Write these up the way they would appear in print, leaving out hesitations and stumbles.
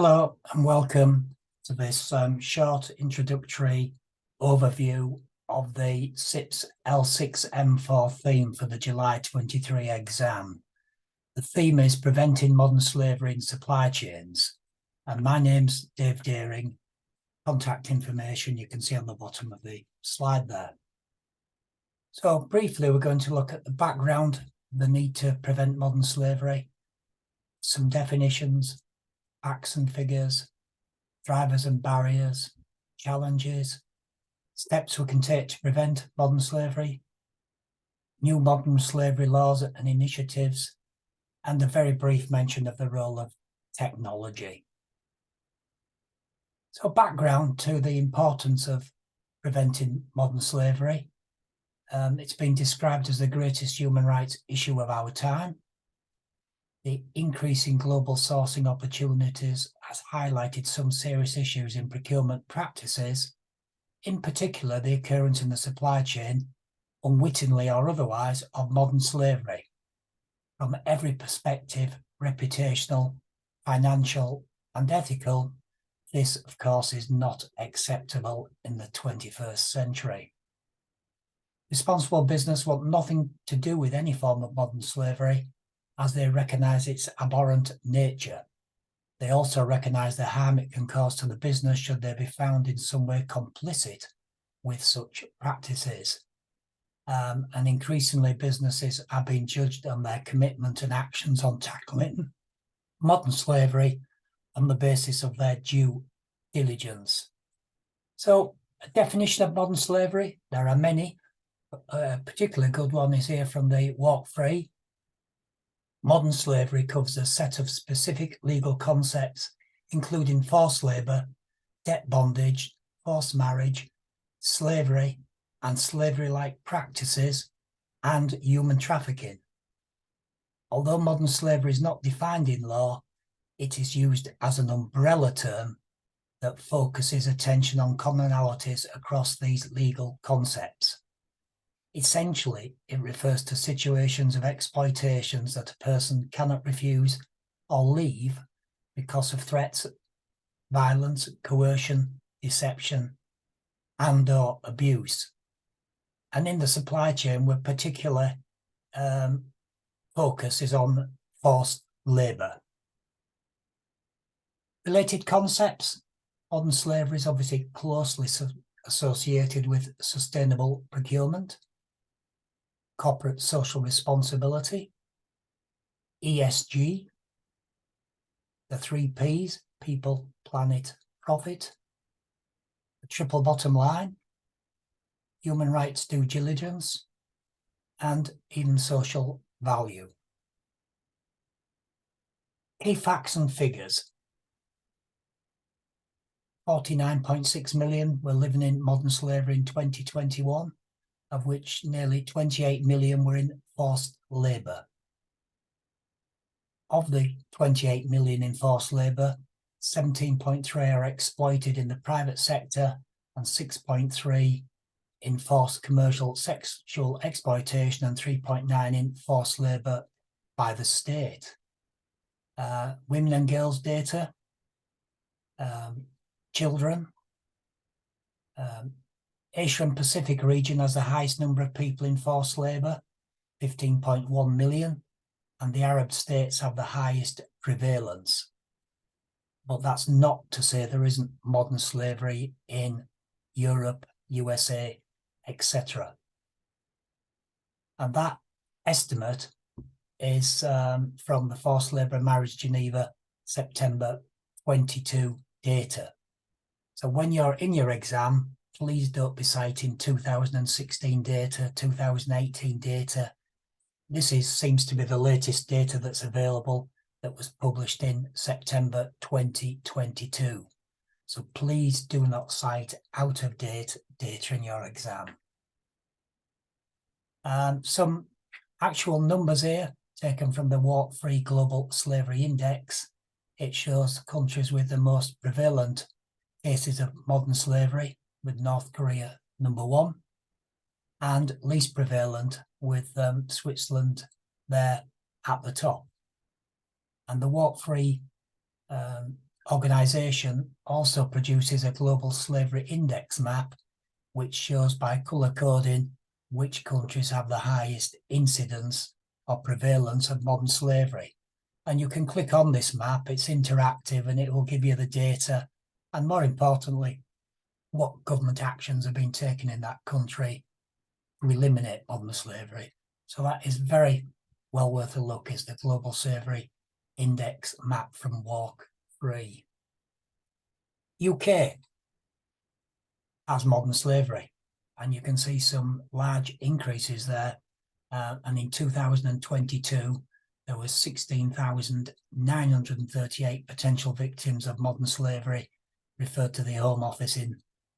Hello and welcome to this short introductory overview of the CIPS L6m4 theme for the July 23 exam. The theme is Preventing Modern Slavery in Supply Chains, and my name's Dave Deering. Contact information you can see on the bottom of the slide there. So briefly, we're going to look at the background, the need to prevent modern slavery, some definitions, facts and figures, drivers and barriers, challenges, steps we can take to prevent modern slavery, new modern slavery laws and initiatives, and a very brief mention of the role of technology. So background to the importance of preventing modern slavery. It's been described as the greatest human rights issue of our time. The increasing global sourcing opportunities has highlighted some serious issues in procurement practices, in particular the occurrence in the supply chain, unwittingly or otherwise, of modern slavery. From every perspective, reputational, financial and ethical, this of course is not acceptable in the 21st century. Responsible business want nothing to do with any form of modern slavery, as they recognise its abhorrent nature. They also recognise the harm it can cause to the business should they be found in some way complicit with such practices. And increasingly businesses are being judged on their commitment and actions on tackling modern slavery on the basis of their due diligence. So a definition of modern slavery, there are many. A particularly good one is here from the Walk Free. Modern slavery covers a set of specific legal concepts, including forced labour, debt bondage, forced marriage, slavery, and slavery-like practices, and human trafficking. Although modern slavery is not defined in law, it is used as an umbrella term that focuses attention on commonalities across these legal concepts. Essentially, it refers to situations of exploitations that a person cannot refuse or leave because of threats, violence, coercion, deception, and/or abuse. And in the supply chain, where particular focus is on forced labour. Related concepts, modern slavery is obviously closely associated with sustainable procurement, corporate social responsibility, ESG, the 3 Ps, people, planet, profit, the triple bottom line, human rights due diligence, and even social value. Key facts and figures. 49.6 million were living in modern slavery in 2021. Of which nearly 28 million were in forced labour. Of the 28 million in forced labour, 17.3 are exploited in the private sector and 6.3 in forced commercial sexual exploitation and 3.9 in forced labour by the state. Women and girls data, children, Asia and Pacific region has the highest number of people in forced labour, 15.1 million, and the Arab states have the highest prevalence. But that's not to say there isn't modern slavery in Europe, USA, etc. And that estimate is from the Forced Labour Marriage Geneva September 22 data. So when you're in your exam, please don't be citing 2016 data, 2018 data. This seems to be the latest data that's available that was published in September 2022. So please do not cite out-of-date data in your exam. Some actual numbers here taken from the Walk Free Global Slavery Index. It shows countries with the most prevalent cases of modern slavery, with North Korea #1, and least prevalent with Switzerland there at the top. And the Walk Free organisation also produces a global slavery index map, which shows by colour coding which countries have the highest incidence or prevalence of modern slavery. And you can click on this map, it's interactive, and it will give you the data, and more importantly, what government actions have been taken in that country to eliminate modern slavery. So that is very well worth a look, is the Global Slavery Index map from Walk 3. UK has modern slavery, and you can see some large increases there. And in 2022, there was 16,938 potential victims of modern slavery referred to the Home Office in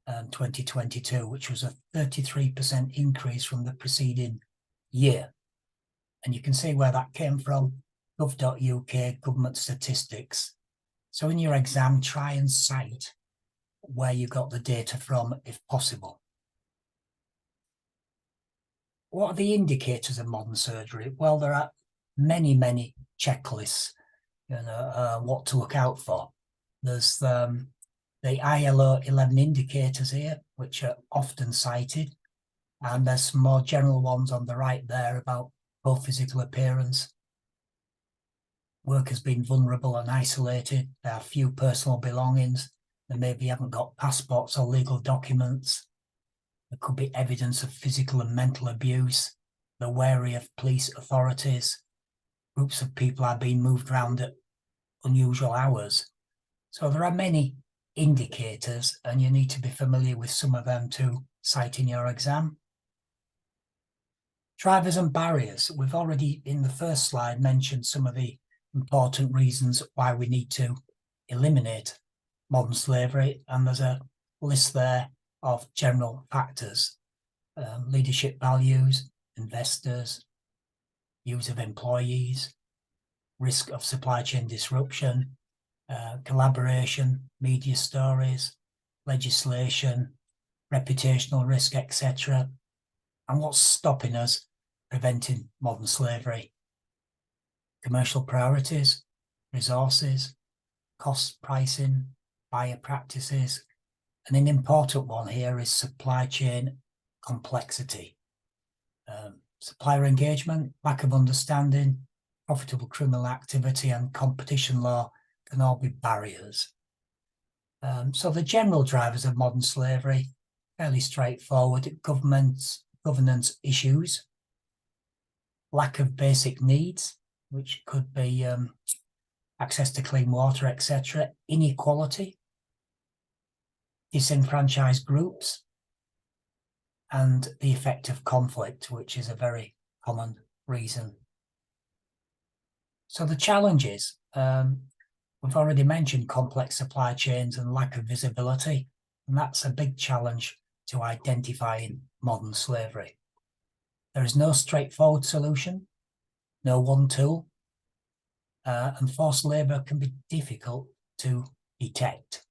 2022, which was a 33% increase from the preceding year. And you can see where that came from, gov.uk government statistics. So in your exam, try and cite where you got the data from if possible. What are the indicators of modern slavery? Well, there are many, many checklists, what to look out for. There's the ILO 11 indicators here, which are often cited, and there's some more general ones on the right there about poor physical appearance, workers being vulnerable and isolated, there are few personal belongings, they maybe haven't got passports or legal documents, there could be evidence of physical and mental abuse, they're wary of police authorities, groups of people are being moved around at unusual hours. So there are many indicators, and you need to be familiar with some of them to cite in your exam. Drivers and barriers. We've already, in the first slide, mentioned some of the important reasons why we need to eliminate modern slavery, and there's a list there of general factors. Leadership values, investors, use of employees, risk of supply chain disruption, collaboration, media stories, legislation, reputational risk, etc. And what's stopping us preventing modern slavery? Commercial priorities, resources, cost pricing, buyer practices, and an important one here is supply chain complexity. Supplier engagement, lack of understanding, profitable criminal activity, and competition law can all be barriers. So the general drivers of modern slavery, fairly straightforward: governance issues, lack of basic needs, which could be access to clean water, etc., inequality, disenfranchised groups, and the effect of conflict, which is a very common reason. So the challenges, we've already mentioned complex supply chains and lack of visibility, and that's a big challenge to identifying modern slavery. There is no straightforward solution, no one tool, and forced labour can be difficult to detect.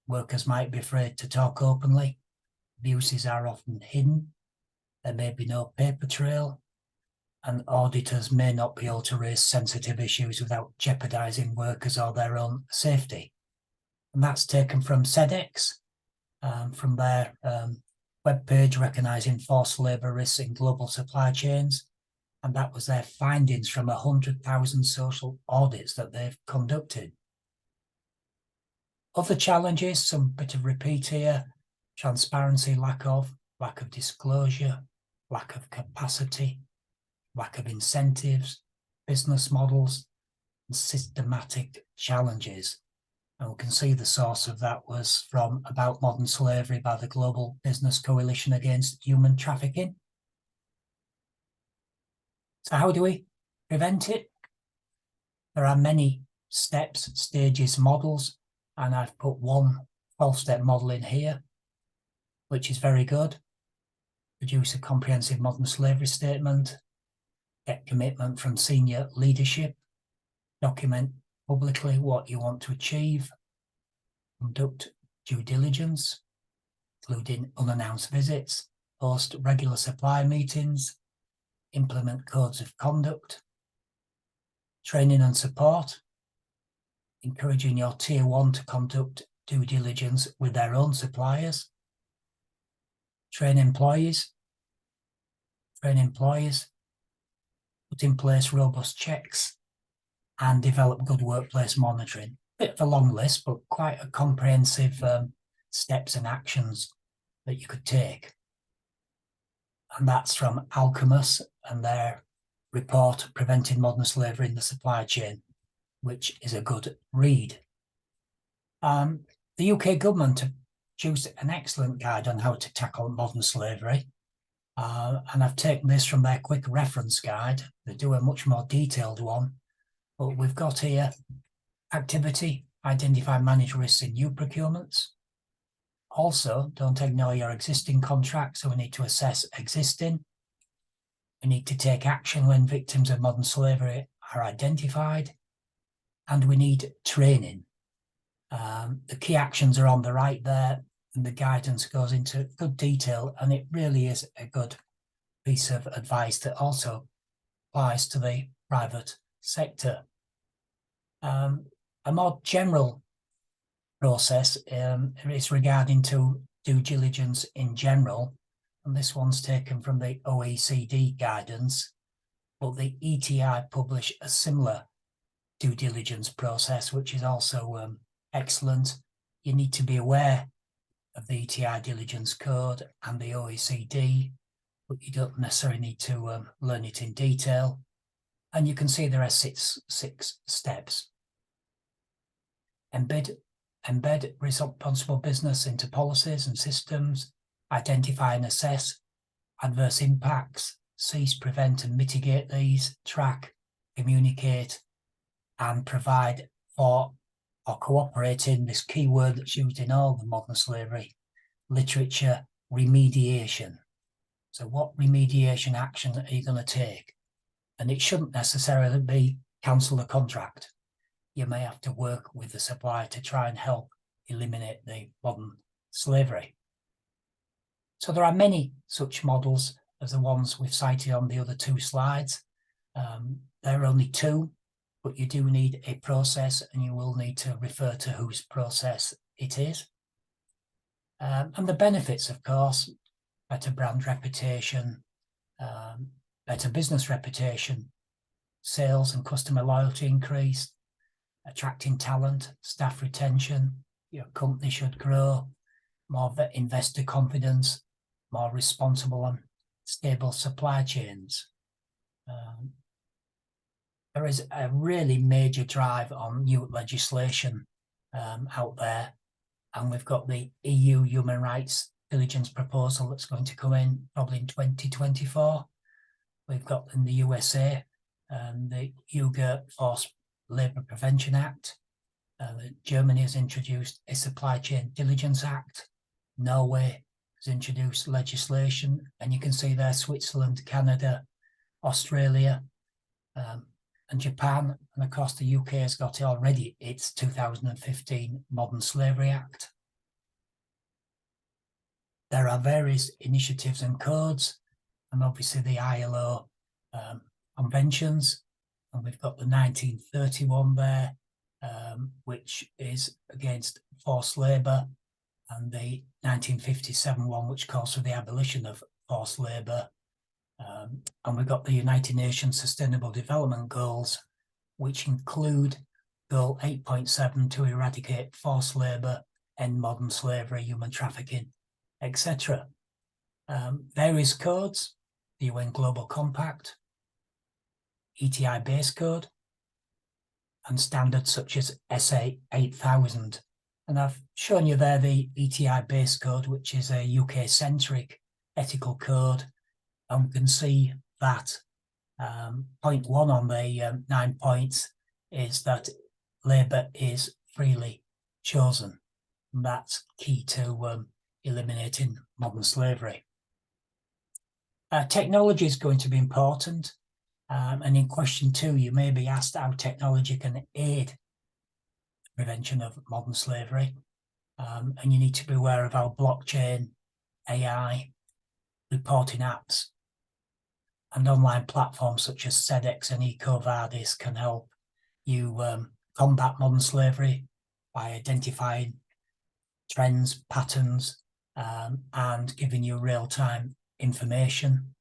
Workers might be afraid to talk openly, abuses are often hidden, there may be no paper trail, and auditors may not be able to raise sensitive issues without jeopardising workers or their own safety. And that's taken from SEDEX, from their webpage recognising forced labour risks in global supply chains, and that was their findings from 100,000 social audits that they've conducted. Other challenges, some bit of repeat here: transparency, lack of disclosure, lack of capacity, lack of incentives, business models, and systematic challenges. And we can see the source of that was from About Modern Slavery by the Global Business Coalition Against Human Trafficking. So how do we prevent it? There are many steps, stages, models, and I've put one 12-step model in here, which is very good. Produce a comprehensive modern slavery statement, get commitment from senior leadership, document publicly what you want to achieve, conduct due diligence, including unannounced visits, host regular supply meetings, implement codes of conduct, training and support, encouraging your tier 1 to conduct due diligence with their own suppliers. Train employees. Put in place robust checks and develop good workplace monitoring. Bit of a long list, but quite a comprehensive steps and actions that you could take. And that's from Alchemist and their report, Preventing Modern Slavery in the Supply Chain, which is a good read. The UK government have produced an excellent guide on how to tackle modern slavery. And I've taken this from their quick reference guide. They do a much more detailed one. But we've got here activity, identify, manage risks in new procurements. Also, don't ignore your existing contracts, so we need to assess existing. We need to take action when victims of modern slavery are identified. And we need training. The key actions are on the right there, and the guidance goes into good detail, and it really is a good piece of advice that also applies to the private sector. A more general process is regarding to due diligence in general, and this one's taken from the OECD guidance, but the ETI publish a similar due diligence process, which is also excellent. You need to be aware of the ETI diligence code and the OECD, but you don't necessarily need to learn it in detail. And you can see there are six steps. Embed responsible business into policies and systems, identify and assess adverse impacts, cease, prevent and mitigate these, track, communicate, and provide for or cooperate in this key word that's used in all the modern slavery literature, remediation. So what remediation action are you going to take? And it shouldn't necessarily be cancel the contract. You may have to work with the supplier to try and help eliminate the modern slavery. So there are many such models as the ones we've cited on the other two slides. There are only two, but you do need a process, and you will need to refer to whose process it is. And the benefits, of course, better brand reputation, better business reputation, sales and customer loyalty increase, attracting talent, staff retention, your company should grow, more investor confidence, more responsible and stable supply chains. There is a really major drive on new legislation out there, and we've got the EU human rights diligence proposal that's going to come in probably in 2024. We've got in the USA the UGA Forced Labour Prevention Act. Germany has introduced a Supply Chain Diligence Act. Norway has introduced legislation, and you can see there Switzerland, Canada, Australia, and Japan, and of course the UK has got already its 2015 Modern Slavery Act. There are various initiatives and codes, and obviously the ILO conventions, and we've got the 1931 there, which is against forced labour, and the 1957 one, which calls for the abolition of forced labour. And we've got the United Nations Sustainable Development Goals, which include Goal 8.7 to eradicate forced labour, end modern slavery, human trafficking, etc. Various codes, the UN Global Compact, ETI Base Code, and standards such as SA 8000. And I've shown you there the ETI Base Code, which is a UK-centric ethical code. And we can see that point 1 on the 9 points is that labour is freely chosen. And that's key to eliminating modern slavery. Technology is going to be important. And in question 2, you may be asked how technology can aid the prevention of modern slavery. And you need to be aware of how blockchain, AI, reporting apps, and online platforms such as SEDEX and EcoVadis can help you combat modern slavery by identifying trends, patterns, and giving you real-time information.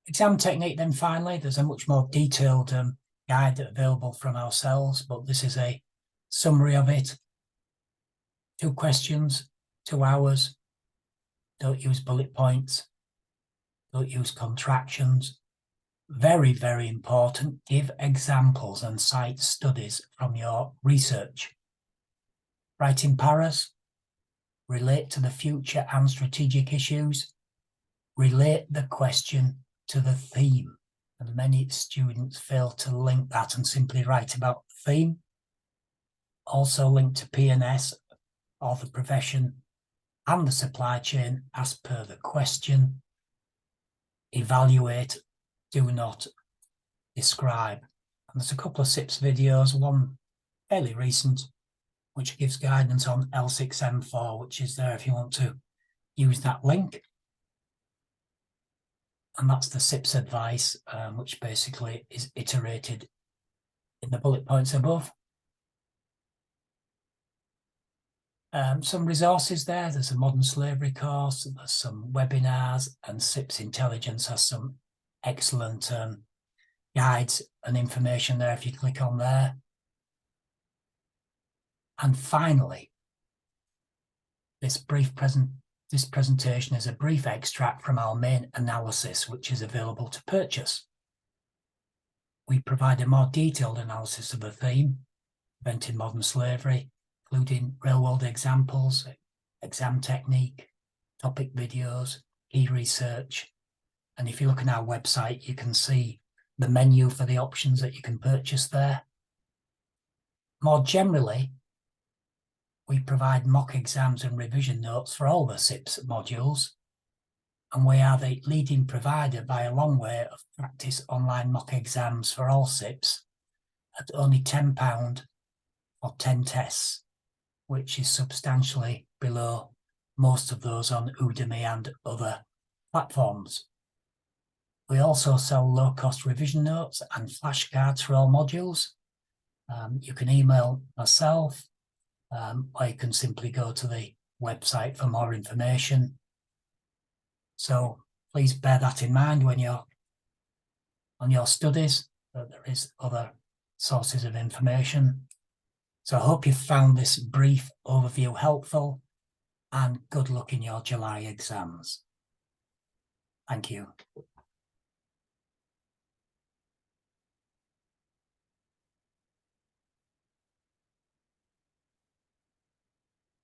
Exam technique then finally, there's a much more detailed guide available from ourselves, but this is a summary of it. 2 questions, 2 hours. Don't use bullet points. Don't use contractions. Very, very important. Give examples and cite studies from your research. Write in paras. Relate to the future and strategic issues. Relate the question to the theme. And many students fail to link that and simply write about the theme. Also link to P&S or the profession and the supply chain as per the question. Evaluate, do not describe. And there's a couple of CIPS videos, one fairly recent, which gives guidance on L6m4, which is there if you want to use that link. And that's the CIPS advice, which basically is iterated in the bullet points above. Some resources there. There's a modern slavery course, there's some webinars, and CIPS Intelligence has some excellent guides and information there if you click on there. And finally, this presentation is a brief extract from our main analysis, which is available to purchase. We provide a more detailed analysis of the theme, preventing modern slavery, including real-world examples, exam technique, topic videos, key research. And if you look on our website, you can see the menu for the options that you can purchase there. More generally, we provide mock exams and revision notes for all the CIPS modules, and we are the leading provider by a long way of practice online mock exams for all CIPS at only £10 for 10 tests, which is substantially below most of those on Udemy and other platforms. We also sell low-cost revision notes and flashcards for all modules. You can email myself, or you can simply go to the website for more information. So please bear that in mind when you're on your studies, that there is other sources of information. So I hope you found this brief overview helpful, and good luck in your July exams. Thank you.